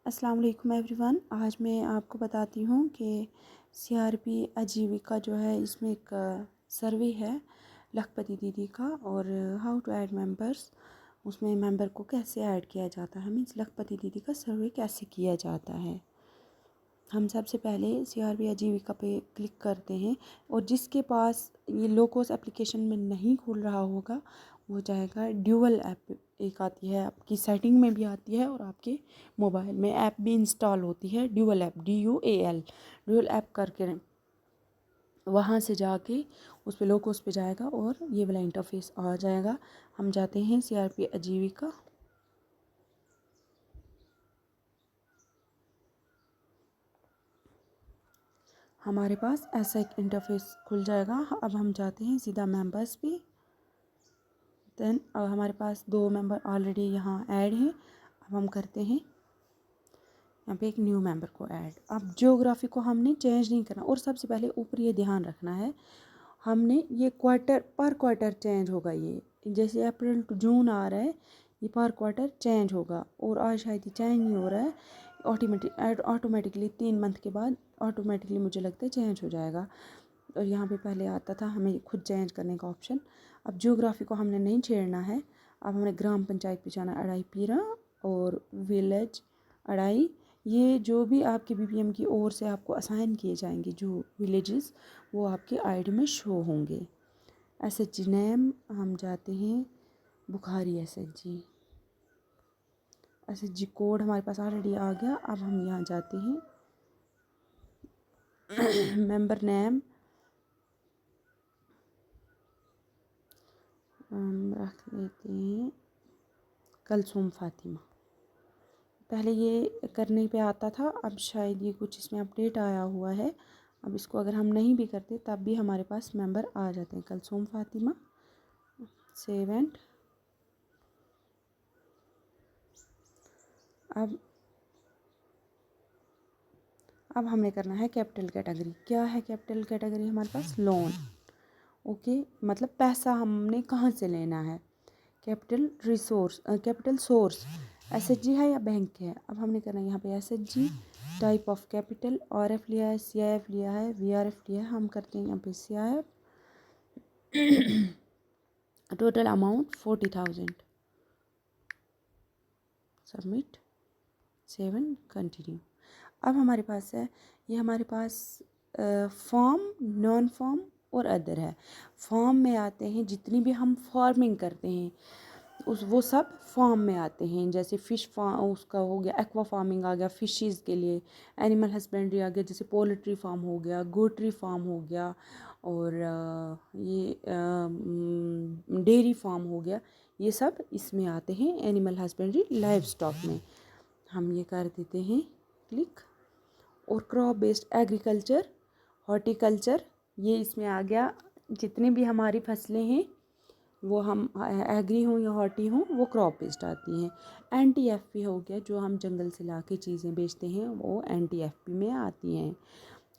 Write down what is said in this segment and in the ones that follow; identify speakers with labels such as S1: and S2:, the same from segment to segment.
S1: अस्सलाम वालेकुम एवरीवन। आज मैं आपको बताती हूँ कि सीआरपी आजीविका जो है इसमें एक सर्वे है लखपति दीदी का और हाउ टू ऐड मेंबर्स, उसमें मेंबर को कैसे ऐड किया जाता है, मीन्स लखपति दीदी का सर्वे कैसे किया जाता है। हम सबसे पहले सीआरपी आजीविका पे क्लिक करते हैं और जिसके पास ये लोकोस एप्लीकेशन में नहीं खुल रहा होगा वो जाएगा ड्यूअल ऐप, एक आती है आपकी सेटिंग में भी आती है और आपके मोबाइल में ऐप भी इंस्टॉल होती है, dual app DUAL, dual app करके वहाँ से जाके उस पर लोकोस पे जाएगा और ये वाला इंटरफेस आ जाएगा। हम जाते हैं सीआरपी आजीविका। हमारे पास ऐसा एक इंटरफेस खुल जाएगा। अब हम जाते हैं सीधा मेंबर्स पे। देन अब हमारे पास 2 मेंबर ऑलरेडी यहाँ ऐड हैं। अब हम करते हैं यहाँ पे एक न्यू मेंबर को ऐड। अब ज्योग्राफी को हमने चेंज नहीं करना और सबसे पहले ऊपर ये ध्यान रखना है, हमने ये क्वार्टर पर क्वार्टर चेंज होगा। ये जैसे अप्रैल टू जून आ रहा है ये पर क्वार्टर चेंज होगा और आज शायद ये चेंज नहीं हो रहा है। ऑटोमेटिकली 3 मंथ के बाद ऑटोमेटिकली मुझे लगता है चेंज हो जाएगा। और यहाँ पे पहले आता था हमें खुद चेंज करने का ऑप्शन। अब ज्योग्राफी को हमने नहीं छेड़ना है। अब हमने ग्राम पंचायत पे जाना, अड़ाई पीरा और विलेज अड़ाई। ये जो भी आपके BPM की ओर से आपको असाइन किए जाएंगे जो विलेजेस, वो आपके आईडी में शो होंगे। SHG नेम हम जाते हैं बुखारी SHG कोड हमारे पास ऑलरेडी आ गया। अब हम यहाँ जाते हैं मेंबर नेम हम रख लेते हैं कलसूम फातिमा। पहले ये करने पे आता था, अब शायद ये कुछ इसमें अपडेट आया हुआ है। अब इसको अगर हम नहीं भी करते तब भी हमारे पास मेंबर आ जाते हैं। Kulsoom Fatima, save and. अब हमने करना है कैपिटल कैटेगरी। क्या है कैपिटल कैटेगरी हमारे पास? लोन। ओके, मतलब पैसा हमने कहाँ से लेना है। कैपिटल सोर्स SHG है या बैंक है। अब हमने करना है यहाँ पे SHG, type of capital, RF लिया है, CIF लिया है, VRF लिया है। हम करते हैं यहाँ पे CIF। Total amount 40,000। Submit, save and continue. अब हमारे पास है ये हमारे पास फॉर्म, नॉन फॉर्म और अदर है। फॉर्म में आते हैं जितनी भी हम फार्मिंग करते हैं वो सब फॉर्म में आते हैं। जैसे फ़िश फार्म उसका हो गया, एक्वा फार्मिंग आ गया फ़िशेस के लिए, एनिमल हस्बेंड्री आ गया, जैसे पोल्ट्री फार्म हो गया, गोट्री फार्म हो गया, और ये डेयरी फार्म हो गया। ये सब इसमें आते हैं एनिमल हस्बेंड्री लाइव स्टॉक में। हम ये कर देते हैं क्लिक। और क्रॉप बेस्ड एग्रीकल्चर, हॉर्टिकल्चर, ये इसमें आ गया। जितनी भी हमारी फसलें हैं वो हम एग्री हों या हॉर्टी हों वो क्रॉप बेस्ड आती हैं। NTFP हो गया, जो हम जंगल से ला के चीज़ें बेचते हैं वो NTFP में आती हैं।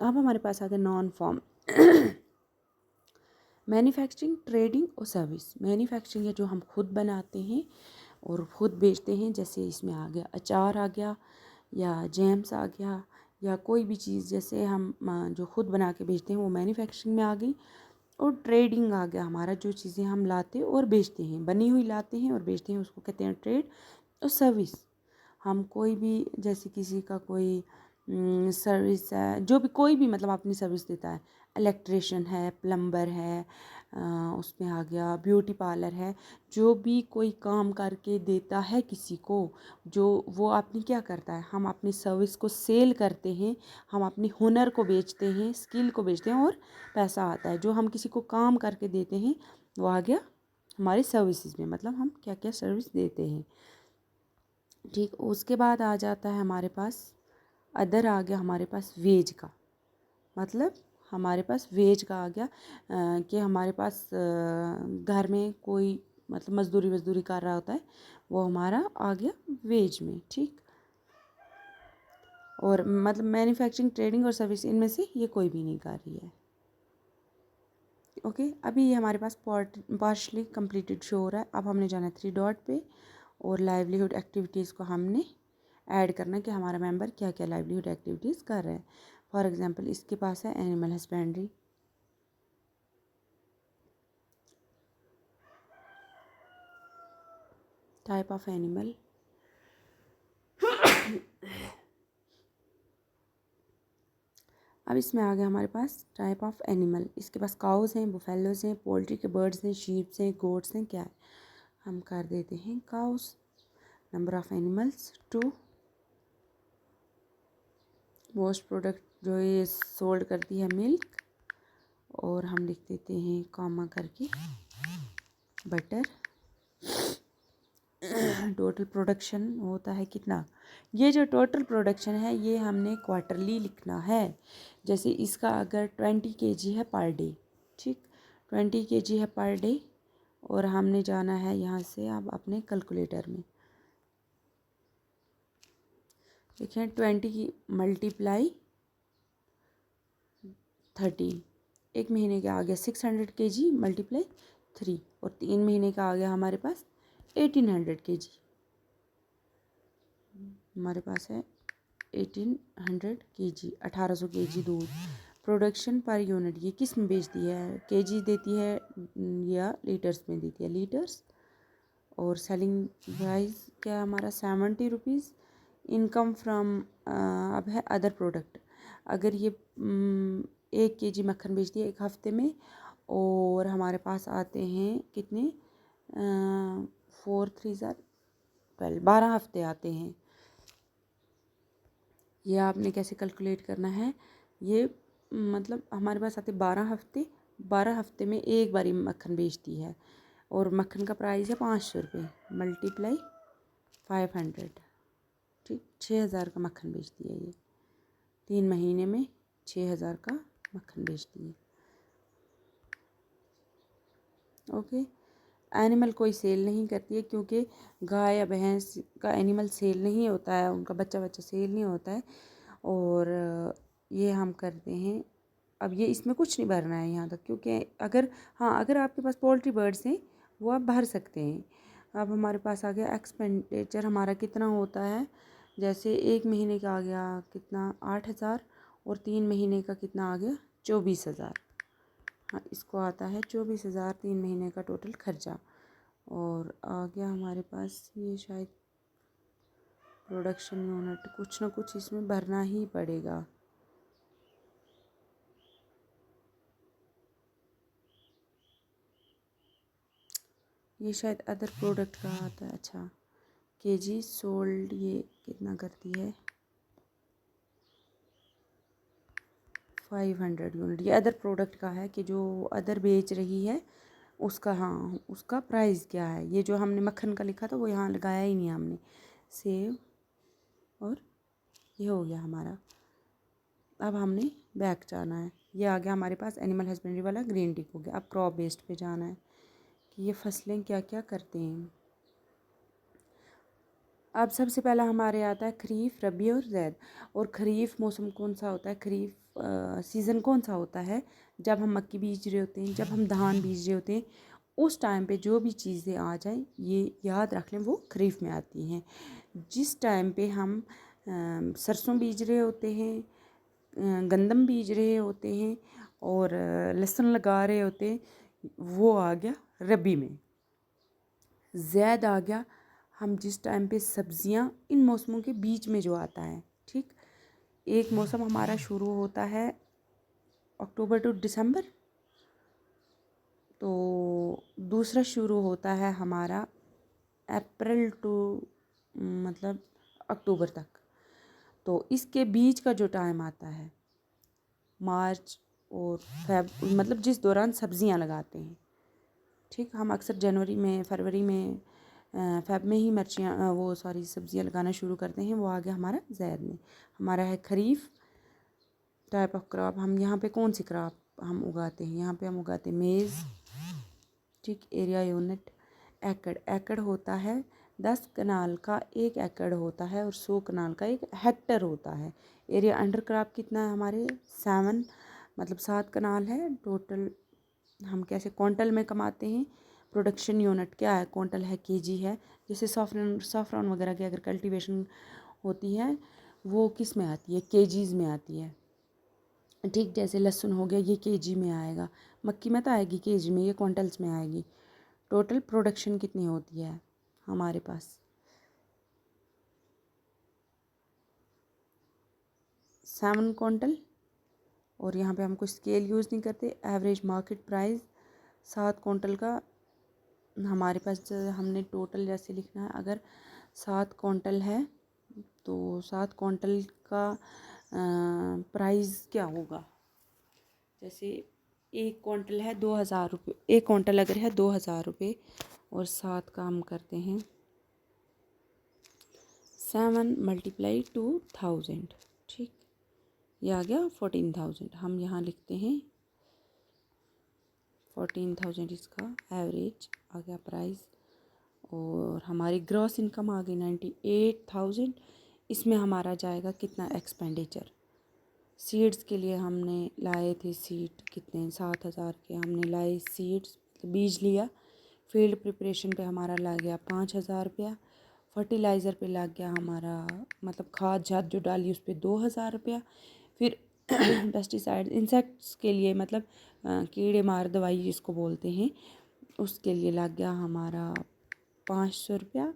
S1: अब हमारे पास आ गया नॉन फॉर्म मैन्युफैक्चरिंग, ट्रेडिंग और सर्विस। मैन्युफैक्चरिंग है जो हम खुद बनाते हैं और खुद बेचते हैं। जैसे इसमें आ गया अचार आ गया या जैम्स आ गया या कोई भी चीज़ जैसे हम जो खुद बना के बेचते हैं वो मैन्युफैक्चरिंग में आ गई। और ट्रेडिंग आ गया हमारा, जो चीज़ें हम लाते और बेचते हैं, बनी हुई लाते हैं और बेचते हैं, उसको कहते हैं ट्रेड। और सर्विस, हम कोई भी जैसे किसी का कोई सर्विस है, जो भी कोई भी मतलब अपनी सर्विस देता है, इलेक्ट्रिशियन है, प्लम्बर है, उसमें आ गया ब्यूटी पार्लर है, जो भी कोई काम करके देता है किसी को, जो वो अपनी क्या करता है, हम अपनी सर्विस को सेल करते हैं, हम अपनी हुनर को बेचते हैं, स्किल को बेचते हैं और पैसा आता है। जो हम किसी को काम करके देते हैं वो आ गया हमारी सर्विसेज में, मतलब हम क्या क्या सर्विस देते हैं। ठीक, उसके बाद आ जाता है हमारे पास अदर, आ गया हमारे पास वेज का, मतलब हमारे पास वेज का आ गया कि हमारे पास घर में कोई मतलब मजदूरी कर रहा होता है, वो हमारा आ गया वेज में। ठीक, और मतलब मैन्युफैक्चरिंग, ट्रेडिंग और सर्विस, इनमें से ये कोई भी नहीं कर रही है। ओके, अभी ये हमारे पास पार्शली कंप्लीटेड शो हो रहा है। अब हमने जाना है 3 डॉट पे और लाइवलीहुड एक्टिविटीज़ को हमने ऐड करना कि हमारा मेंबर क्या क्या लाइवलीहुड एक्टिविटीज़ कर रहे हैं। फॉर एग्जांपल इसके पास है animal husbandry, type of animal, अब इसमें आ गया हमारे पास टाइप ऑफ एनिमल। इसके पास काउज हैं, बुफेलोज हैं, पोल्ट्री के बर्ड्स हैं, शीप्स हैं, गोट्स हैं, क्या है। हम कर देते हैं cows. Number of animals 2। Most product जो ये सोल्ड करती है मिल्क, और हम लिख देते हैं कॉमा करके बटर। टोटल प्रोडक्शन होता है कितना, ये जो टोटल प्रोडक्शन है ये हमने क्वार्टरली लिखना है। जैसे इसका अगर 20 kg है पर डे, ठीक, 20 kg है पर डे, और हमने जाना है यहाँ से अब अपने कैलकुलेटर में, देखें 20 की मल्टीप्लाई 30, एक महीने का आ गया 600 kg मल्टीप्लाई 3, और 3 महीने का आ गया हमारे पास 1800 kg। हमारे पास है 1800 kg, 1800 kg दूध। प्रोडक्शन पर यूनिट ये किस में बेचती है, केजी देती है या लीटर्स में देती है, लीटर्स। और सेलिंग प्राइस क्या है हमारा 70 रुपीज़। इनकम फ्रॉम अब है अदर प्रोडक्ट, अगर ये 1 kg मक्खन बेचती है एक हफ्ते में, और हमारे पास आते हैं कितने 4 3 12 12 हफ्ते आते हैं। ये आपने कैसे कैलकुलेट करना है, ये मतलब हमारे पास आते 12 हफ्ते, 12 हफ्ते में एक बारी मक्खन बेचती है, और मक्खन का प्राइस है 500 रुपये मल्टीप्लाई 500, ठीक, 6000 का मक्खन बेचती है ये, 3 महीने में 6000 का मक्खन बेचती है। ओके, एनिमल कोई सेल नहीं करती है, क्योंकि गाय या भैंस का एनिमल सेल नहीं होता है, उनका बच्चा सेल नहीं होता है। और ये हम करते हैं, अब ये इसमें कुछ नहीं भरना है यहाँ तक, क्योंकि अगर हाँ अगर आपके पास पोल्ट्री बर्ड्स हैं वो आप भर सकते हैं। अब हमारे पास आ गया एक्सपेंडिचर हमारा कितना होता है, जैसे एक महीने का आ गया कितना 8000, और 3 महीने का कितना आ गया 24000। हाँ, इसको आता है 24000 3 महीने का टोटल खर्चा। और आ गया हमारे पास ये शायद प्रोडक्शन यूनिट, कुछ ना कुछ इसमें भरना ही पड़ेगा। ये शायद अदर प्रोडक्ट का आता है। अच्छा, केजी सोल्ड ये कितना करती है 500 यूनिट। ये अदर प्रोडक्ट का है कि जो अदर बेच रही है उसका, हाँ उसका प्राइस क्या है। ये जो हमने मक्खन का लिखा था वो यहाँ लगाया ही नहीं हमने, सेव, और ये हो गया हमारा। अब हमने बैक जाना है, ये आ गया हमारे पास एनिमल हस्बेंड्री वाला ग्रीन टिक हो गया। अब क्रॉप बेस्ड पे जाना है कि ये फसलें क्या क्या करते हैं। अब सबसे पहला हमारे आता है खरीफ, रबी और ज़ैद। और खरीफ मौसम कौन सा होता है, खरीफ सीज़न कौन सा होता है, जब हम मक्की बीज रहे होते हैं, जब हम धान बीज रहे होते हैं, उस टाइम पे जो भी चीज़ें आ जाएं ये याद रख लें वो खरीफ में आती हैं। जिस टाइम पे हम सरसों बीज रहे होते हैं, गंदम बीज रहे होते हैं, और लहसुन लगा रहे होते हैं, वो आ गया रबी में। ज़ैद आ गया हम जिस टाइम पे सब्ज़ियाँ इन मौसमों के बीच में जो आता है, ठीक। एक मौसम हमारा शुरू होता है अक्टूबर टू दिसंबर, तो दूसरा शुरू होता है हमारा अप्रैल टू मतलब अक्टूबर तक। तो इसके बीच का जो टाइम आता है मार्च और फेब, मतलब जिस दौरान सब्ज़ियाँ लगाते हैं, ठीक। हम अक्सर जनवरी में, फरवरी में, फेब में ही मिर्चियाँ वो सॉरी सब्ज़ियाँ लगाना शुरू करते हैं। वो आ गया हमारा ज़ैद में। हमारा है खरीफ टाइप ऑफ क्रॉप। हम यहाँ पे कौन सी क्रॉप हम उगाते हैं, यहाँ पे हम उगाते हैं मेज़, ठीक। एरिया यूनिट एकड़, एकड़ होता है 10 कनाल का 1 एकड़ होता है, और 100 कनाल का 1 हेक्टर होता है। एरिया अंडर क्रॉप कितना है हमारे 7, मतलब 7 कनाल है टोटल। हम कैसे क्विंटल में कमाते हैं, प्रोडक्शन यूनिट क्या है, क्विंटल है, केजी है। जैसे सॉफ्रॉन वगैरह की अगर कल्टीवेशन होती है वो किस में आती है, केजीज़ में आती है। ठीक, जैसे लहसुन हो गया, ये केजी में आएगा, मक्की में तो आएगी केजी में, ये क्विंटल्स में आएगी। टोटल प्रोडक्शन कितनी होती है हमारे पास, 7 क्विंटल। और यहाँ पे हम कोई स्केल यूज़ नहीं करते, एवरेज मार्केट प्राइस 7 क्विंटल का हमारे पास। हमने टोटल जैसे लिखना है, अगर 7 क्विंटल है तो 7 क्विंटल का प्राइस क्या होगा। जैसे 1 क्विंटल है 2,000 रुपये, 1 क्विंटल अगर है 2,000 रुपये, और 7 का हम करते हैं 7 × 2,000। ठीक, ये आ गया 14,000। हम यहाँ लिखते हैं 14,000 इसका एवरेज आ गया प्राइस। और हमारी ग्रॉस इनकम आ गई 98,000। इसमें हमारा जाएगा कितना एक्सपेंडिचर। सीड्स के लिए हमने लाए थे सीड कितने, 7,000 के हमने लाए सीड्स, बीज लिया। फील्ड प्रिपरेशन पे हमारा लग गया 5,000 रुपया। फर्टिलाइज़र पे लग गया हमारा, मतलब खाद झाद जो डाली उस पर 2,000 रुपया। फिर पेस्टिसाइड इंसेक्ट्स के लिए, मतलब कीड़े मार दवाई जिसको बोलते हैं, उसके लिए लग गया हमारा 500 रुपया।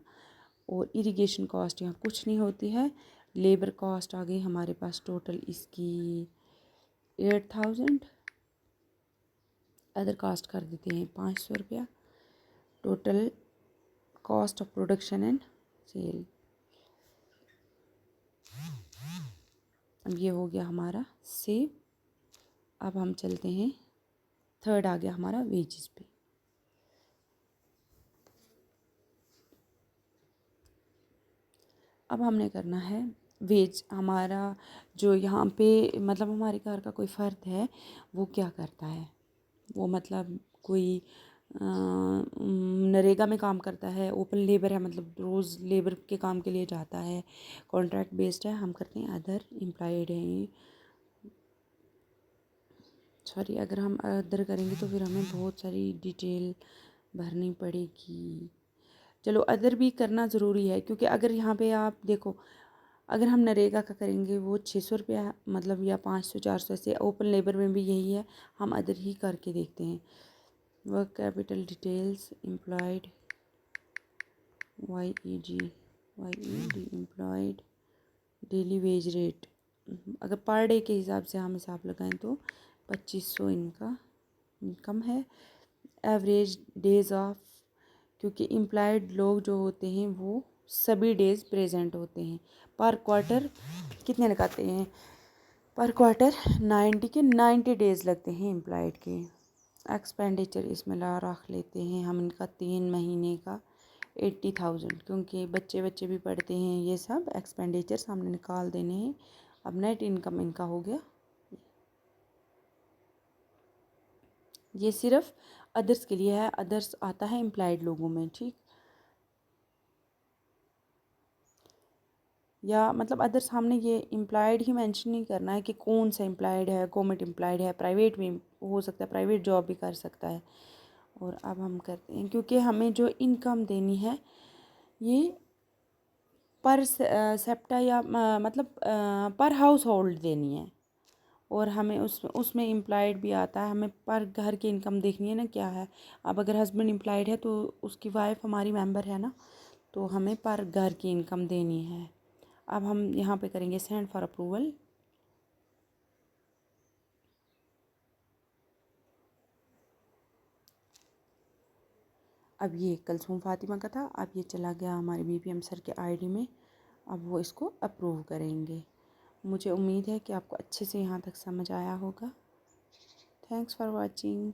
S1: और इरिगेशन कॉस्ट यहाँ कुछ नहीं होती है। लेबर कॉस्ट आ गई हमारे पास टोटल इसकी 8,000। अदर कास्ट कर देते हैं 500 रुपया। Total cost of production and sale, अब ये हो गया हमारा सेव। अब हम चलते हैं, थर्ड आ गया हमारा वेजेस पे। अब हमने करना है वेज। हमारा जो यहाँ पे मतलब हमारे घर का कोई फ़र्द है, वो क्या करता है, वो मतलब कोई नरेगा में काम करता है, ओपन लेबर है, मतलब रोज़ लेबर के काम के लिए जाता है, कॉन्ट्रैक्ट बेस्ड है। हम करते हैं अदर एम्प्लॉयड हैं। सॉरी, अगर हम अदर करेंगे तो फिर हमें बहुत सारी डिटेल भरनी पड़ेगी। चलो, अदर भी करना ज़रूरी है, क्योंकि अगर यहाँ पे आप देखो, अगर हम नरेगा का करेंगे वो 600 रुपया, मतलब या 500-400 ऐसे। ओपन लेबर में भी यही है, हम अदर ही करके देखते हैं। Work capital details, employed, Y E D employed, daily wage rate. अगर पर डे के हिसाब से हम हिसाब लगाएं तो 2,500 इनका इनकम है। एवरेज डेज ऑफ, क्योंकि एम्प्लॉयड लोग जो होते हैं वो सभी डेज प्रेजेंट होते हैं। पर क्वार्टर कितने लगाते हैं, पर क्वार्टर 90 के 90 डेज लगते हैं एम्प्लॉयड के। एक्सपेंडिचर इसमें ला रख लेते हैं हम इनका 3 महीने का 80,000, क्योंकि बच्चे बच्चे भी पढ़ते हैं। ये सब एक्सपेंडिचर सामने निकाल देने हैं। अब नेट इनकम इनका हो गया, ये सिर्फ अदर्स के लिए है, अदर्स आता है एम्प्लॉयड लोगों में। ठीक, या मतलब अदर्स हमने ये एम्प्लॉयड ही मेंशन नहीं करना है कि कौन सा एम्प्लॉयड है, गवर्नमेंट एम्प्लॉयड है, प्राइवेट में हो सकता है, प्राइवेट जॉब भी कर सकता है। और अब हम करते हैं, क्योंकि हमें जो इनकम देनी है ये पर सेप्टा या मतलब पर हाउस होल्ड देनी है। और हमें उसमें एम्प्लॉयड भी आता है, हमें पर घर की इनकम देखनी है ना क्या है। अब अगर हस्बैंड एम्प्लॉयड है तो उसकी वाइफ हमारी मेंबर है ना, तो हमें पर घर की इनकम देनी है। अब हम यहाँ पे करेंगे सेंड फॉर अप्रूवल। अब ये कलसूम फातिमा का था, अब ये चला गया हमारे बीपीएम सर के आईडी में। अब वो इसको अप्रूव करेंगे। मुझे उम्मीद है कि आपको अच्छे से यहाँ तक समझ आया होगा। Thanks for watching.